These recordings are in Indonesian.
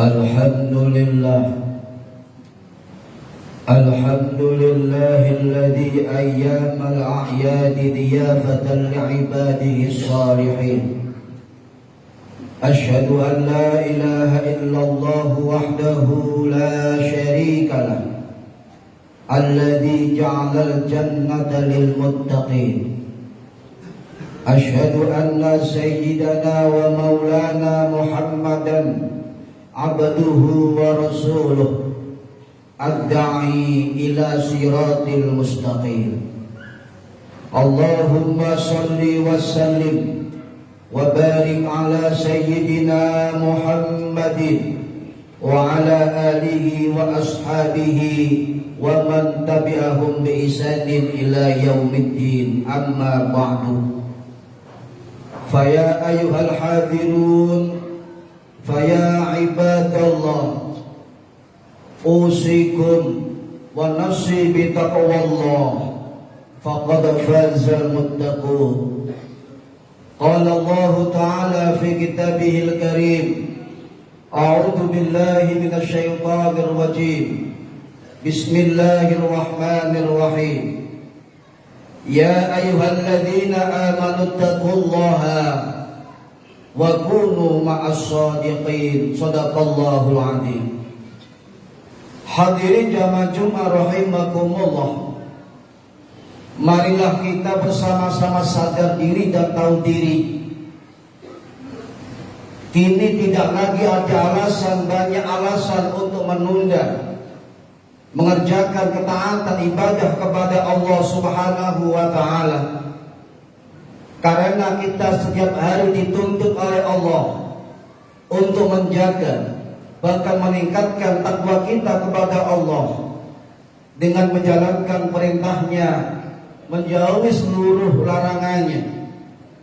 الحمد لله الذي أيام الأعياد ضيافة لعباده الصالحين. أشهد أن لا إله إلا الله وحده لا شريك له الذي جعل الجنة للمتقين. أشهد أن سيدنا ومولانا محمدا عبده ورسوله الداعي إلى صراط المستقيم. اللهم صل وسلم وبارك على سيدنا محمد وعلى آله وأصحابه ومن تبعهم بإحسان إلى يوم الدين. أما بعد، فيا أيها الحاضرون، فيا عباد الله، أوصيكم ونفسي بتقوى الله فقد فاز المتقون. قال الله تعالى في كتابه الكريم: أعوذ بالله من الشيطان الرجيم، بسم الله الرحمن الرحيم. يا أيها الذين آمنوا اتقوا الله وكونوا مع الصادقين. صدق الله العظيم. Hadirin jamaah Jumat rahimakumullah, marilah kita bersama-sama sadar diri dan tahu diri. Kini tidak lagi ada alasan, banyak alasan untuk menunda mengerjakan ketaatan ibadah kepada Allah Subhanahu wa ta'ala. Karena kita setiap hari dituntut oleh Allah untuk menjaga, bahkan meningkatkan takwa kita kepada Allah dengan menjalankan perintahnya, menjauhi seluruh larangannya,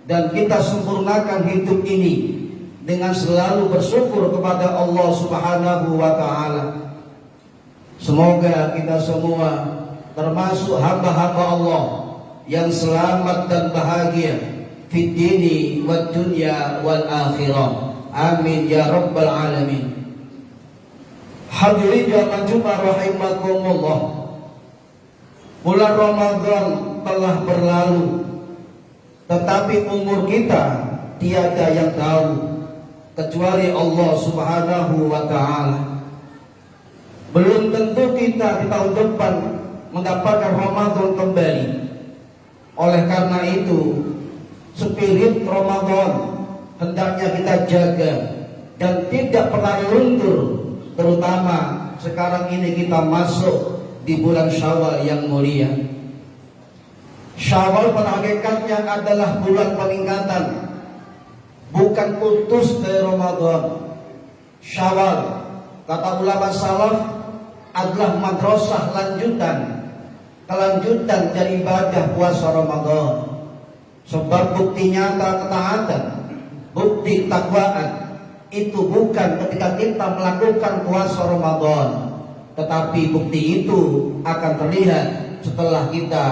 dan kita sempurnakan hidup ini dengan selalu bersyukur kepada Allah Subhanahu wa ta'ala. Semoga kita semua termasuk hamba-hamba Allah yang selamat dan bahagia fid dini wad dunya wal akhirah. Amin ya rabbal alamin. Hadirin jamaah Jumat rahimakumullah, bulan Ramadan telah berlalu, tetapi umur kita tiada yang tahu kecuali Allah Subhanahu wa ta'ala. Belum tentu kita di tahun depan mendapatkan Ramadan kembali. Oleh karena itu, spirit Ramadan hendaknya kita jaga dan tidak pernah luntur. Terutama sekarang ini kita masuk di bulan Syawal yang mulia. Syawal pada hakikatnya adalah bulan peningkatan, bukan putus dari Ramadan. Syawal, kata ulama salaf, adalah madrasah kelanjutan dari ibadah puasa Ramadan. Sebab bukti nyata ketaatan, bukti takwaan itu bukan ketika kita melakukan puasa Ramadan, tetapi bukti itu akan terlihat setelah kita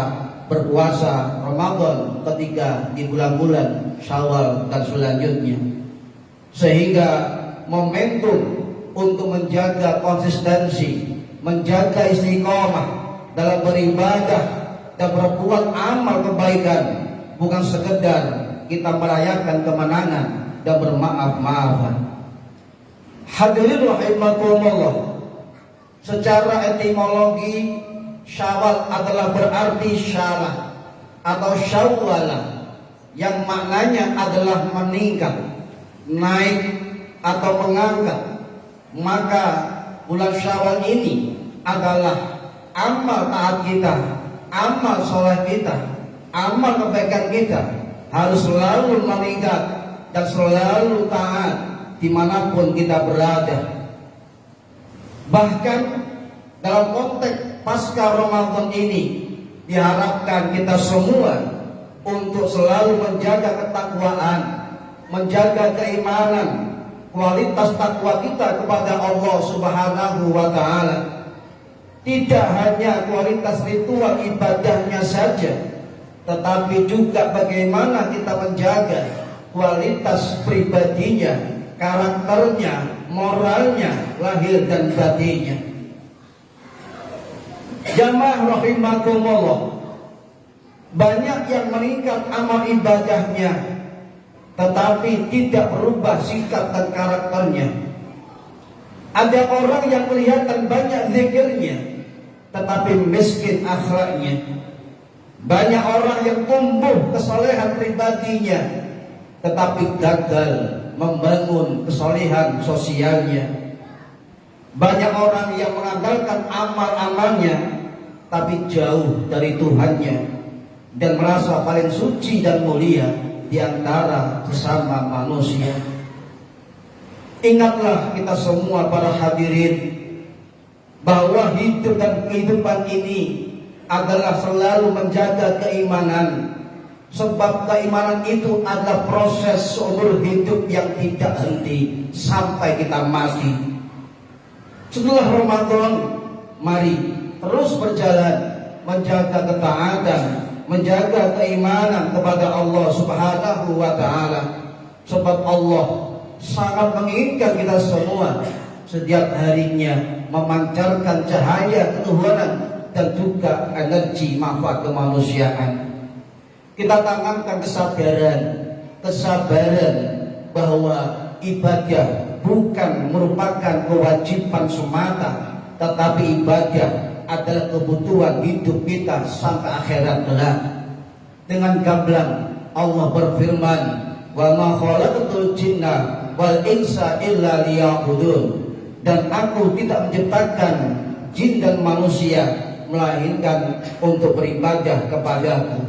berpuasa Ramadan ketika di bulan-bulan Syawal dan selanjutnya. Sehingga momentum untuk menjaga konsistensi, menjaga istiqomah dalam beribadah dan berbuat amal kebaikan, bukan sekedar kita merayakan kemenangan dan bermaaf-maafan. Hadirin rahimakumullah, secara etimologi Syawal adalah berarti syalah atau syawwalah, yang maknanya adalah meningkat, naik atau mengangkat. Maka bulan Syawal ini adalah amal taat kita, amal soleh kita, amal kebaikan kita harus selalu meningkat dan selalu taat dimanapun kita berada. Bahkan dalam konteks pasca Ramadan ini diharapkan kita semua untuk selalu menjaga ketakwaan, menjaga keimanan, kualitas takwa kita kepada Allah Subhanahu wa ta'ala. Tidak hanya kualitas ritual ibadahnya saja, tetapi juga bagaimana kita menjaga kualitas pribadinya, karakternya, moralnya, lahir dan batinnya. Jamaah rahimakumullah, banyak yang meningkat amal ibadahnya tetapi tidak berubah sikap dan karakternya. Ada orang yang kelihatan banyak zikirnya tetapi miskin akhlaknya. Banyak orang yang tumbuh kesolehan pribadinya tetapi gagal membangun kesolehan sosialnya. Banyak orang yang mengandalkan amal-amalnya tapi jauh dari Tuhannya dan merasa paling suci dan mulia di antara sesama manusia. Ingatlah kita semua para hadirin bahwa hidup dan kehidupan ini adalah selalu menjaga keimanan, sebab keimanan itu adalah proses seumur hidup yang tidak henti sampai kita mati. Setelah Ramadan, mari terus berjalan menjaga ketaatan, menjaga keimanan kepada Allah Subhanahu wa taala, sebab Allah sangat menginginkan kita semua setiap harinya memancarkan cahaya ketuhanan dan juga energi manfaat kemanusiaan. Kita tanamkan kesabaran bahwa ibadah bukan merupakan kewajiban semata, tetapi ibadah adalah kebutuhan hidup kita sampai akhirat kelak. Dengan gamblang Allah berfirman, "Wa ma khalaqatul jinna wal insa illa liya'budun." Dan aku tidak menciptakan jin dan manusia melainkan untuk beribadah kepadaku.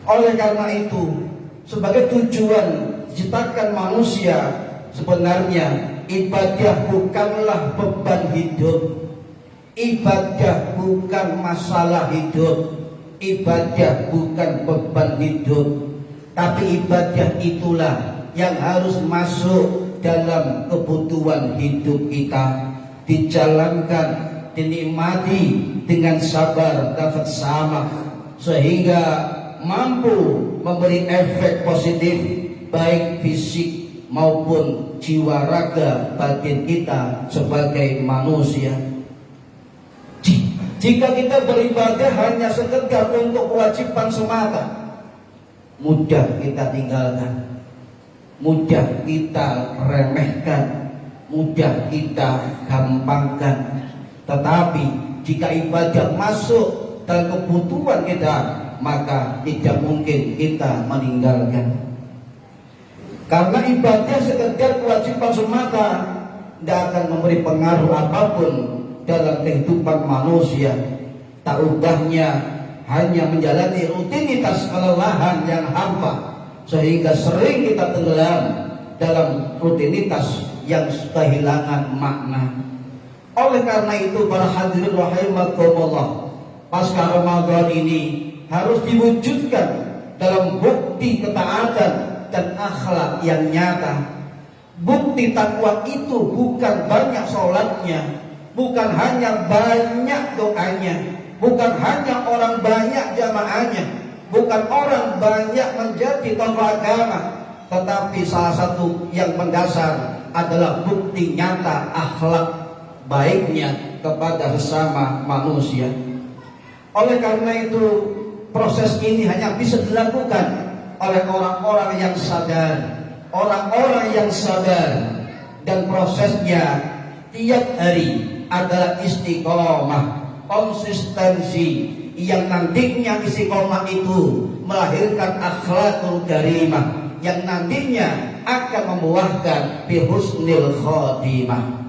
Oleh karena itu, sebagai tujuan diciptakan manusia, sebenarnya ibadah bukanlah beban hidup. Ibadah bukan masalah hidup. Ibadah bukan beban hidup. Tapi ibadah itulah yang harus masuk dalam kebutuhan hidup kita, dijalankan, dinikmati dengan sabar dan seksama, sehingga mampu memberi efek positif baik fisik maupun jiwa raga batin kita sebagai manusia. Jika kita beribadah hanya sekedar untuk kewajiban semata, mudah kita tinggalkan, mudah kita remehkan, mudah kita gampangkan. Tetapi jika ibadah masuk dalam kebutuhan kita, maka tidak mungkin kita meninggalkan. Karena ibadah sekedar kewajiban semata tidak akan memberi pengaruh apapun dalam kehidupan manusia. Tak ubahnya hanya menjalani rutinitas kelelahan yang hampa, sehingga sering kita tenggelam dalam rutinitas yang kehilangan makna. Oleh karena itu, para hadirin rahimakumullah, pasca Ramadan ini harus diwujudkan dalam bukti ketaatan dan akhlak yang nyata. Bukti takwa itu bukan banyak sholatnya, bukan hanya banyak doanya, bukan hanya orang banyak jamaahnya, bukan orang banyak menjadi tokoh agama, tetapi salah satu yang mendasar adalah bukti nyata akhlak baiknya kepada sesama manusia. Oleh karena itu, proses ini hanya bisa dilakukan oleh orang-orang yang sadar, orang-orang yang sadar, dan prosesnya tiap hari adalah istiqomah, konsistensi, yang nantinya istiqomah itu melahirkan akhlakul karimah yang nantinya akan membuahkan bi husnil khotimah.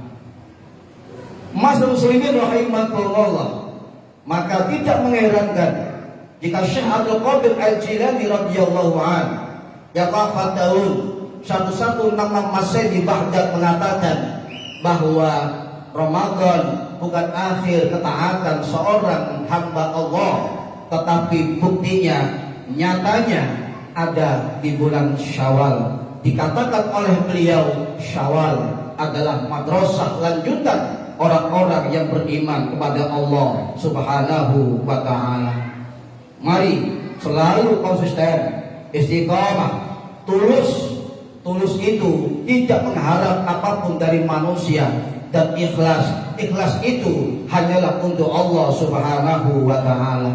Mas muslimin rahimakumullah, maka tidak mengherankan jika Syekh Abdul Qadir Al-Jilani radhiyallahu an yang wafat tahun 1166 Masehi di Baghdad mengatakan bahwa Ramadan bukan akhir ketaatan seorang hamba Allah, tetapi buktinya nyatanya ada di bulan Syawal. Dikatakan oleh beliau, Syawal adalah madrasah lanjutan orang-orang yang beriman kepada Allah Subhanahu wa ta'ala. Mari selalu konsisten, istiqamah, tulus Tulus itu tidak mengharap apapun dari manusia, dan ikhlas itu hanyalah untuk Allah Subhanahu wa taala.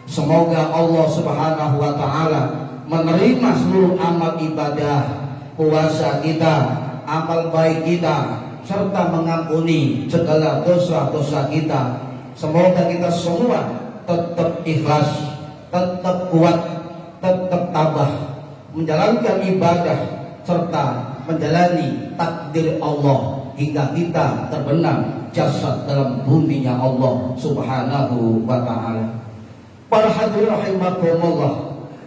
Semoga Allah Subhanahu wa taala menerima seluruh amal ibadah, puasa kita, amal baik kita, serta mengampuni segala dosa-dosa kita. Semoga kita semua tetap ikhlas, tetap kuat, tetap tabah menjalankan ibadah serta menjalani takdir Allah hingga kita terbenam jasad dalam buminya Allah Subhanahu wa taala. Para hadirin rahimakumullah,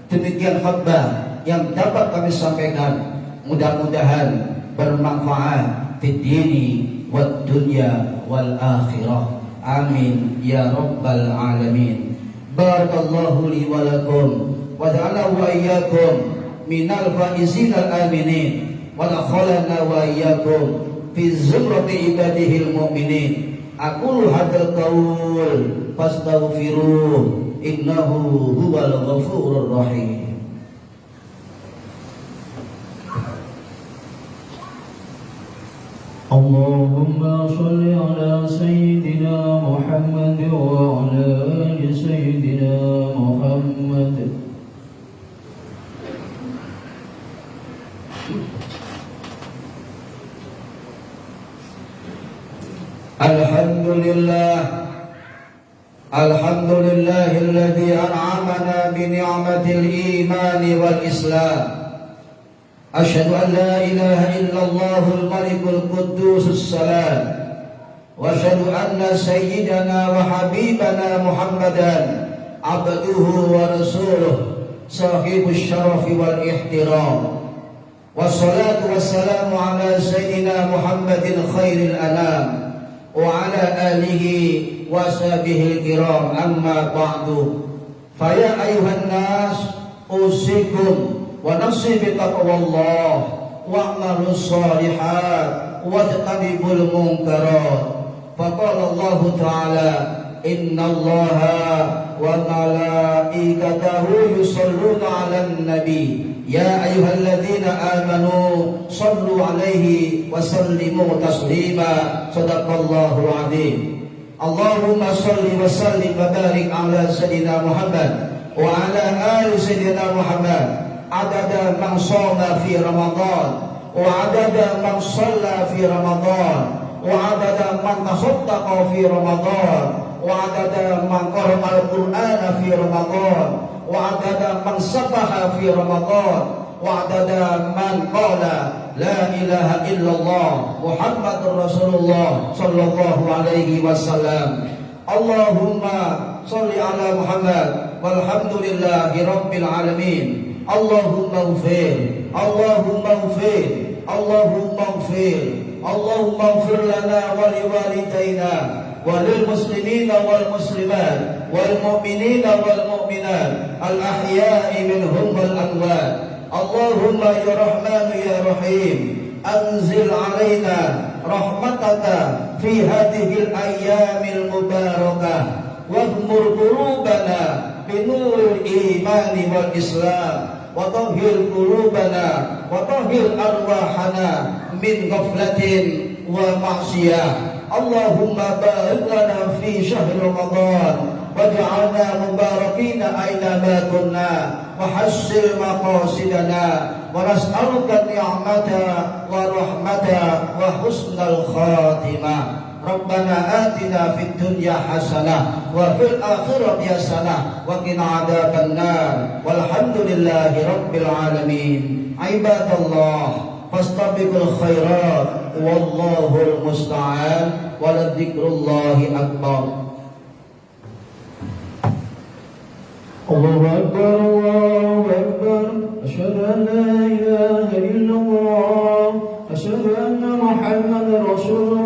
demikian khutbah yang dapat kami sampaikan, mudah-mudahan bermanfaat fid dini wad dunya wal akhirah. Amin ya rabbal alamin. Barakallahu li wa lakum wa ja'alahu wa iyyakum minal faizin al aminin wa dakhalana wa iyyakum fi zumrati ibadihil mu'minin. Aqulu hadzal qaul fastaghfiruh innahu huwal ghafurur rahim. Allahumma salli ala Sayyidina Muhammad wa ala ali Sayyidina Muhammad. Alhamdulillahilladzi an'amana bi ni'matil iman wal islam. Asyhadu an la ilaha illallahul malikul quddusus salam. Wa asyhadu anna sayyidana wa habibana Muhammadan abduhu wa rasuluh sahibus syarafi wal ihtiram. Wassalatu wassalamu ala sayyidina Muhammadin khairil anam wa ala alihi wa sahbihi kiram, amma ba'du. Faya ayuhan nas usikum wa nafsi bi taqwallah wa'malus shalihat wajtanibul munkarat. Faqala Allah ta'ala innallaha wa malaikatahu yusalluna 'alan nabi ya ayyuhalladzina amanu sallu 'alaihi wa sallimu taslima. Shadaqallahu 'azim. Allahumma salli wa sallim wa barik 'ala sayyidina Muhammad wa 'ala ali sayyidina Muhammad adada man shoma fi Ramadan wa adada man shalla fi Ramadan wa adada man tasaddaqa fi Ramadan wa adada man qara'a al-Qur'ana fi Ramadan wa adada man sabaha fi Ramadan wa adada man qala la ilaha illallah Muhammadur Rasulullah sallallahu alaihi wasallam. Allahumma shalli ala Muhammad walhamdulillahi rabbil alamin. Allahumma ighfir, Allahumma ighfir, Allahumma ighfir, Allahumma ighfir lana wa liwalidayna wa lil muslimina wal muslimat wal mu'minina wal mu'minat al ahya'i minhum wal amwat. Allahumma ya Rahman ya Rahim anzil alaina rahmataka fi hadhil ayyamil mubarakah waghmur qulubana binuril imani wal islam wa tahhir qulubana wa tahhir arwahana min ghaflatin wa ma'siyah. Allahumma barik lana fi syahri Ramadan waj'alna mubarakina aina ma kunna wa hassil maqasidana wa nas'aluka ni'mata wa rahmata wa husnal khatimah. Rabbana atina fid dunya hasanah wa fil akhirati hasanah wa qina adzabannar walhamdulillahi rabbil alamin. Ibadallah fastabiqul khairat wallahul musta'an wa la dzikrullahi akbar. Allahu akbar, Allahu akbar. Asyhadu an la ilaha illallah, asyhadu anna Muhammadar Rasulullah.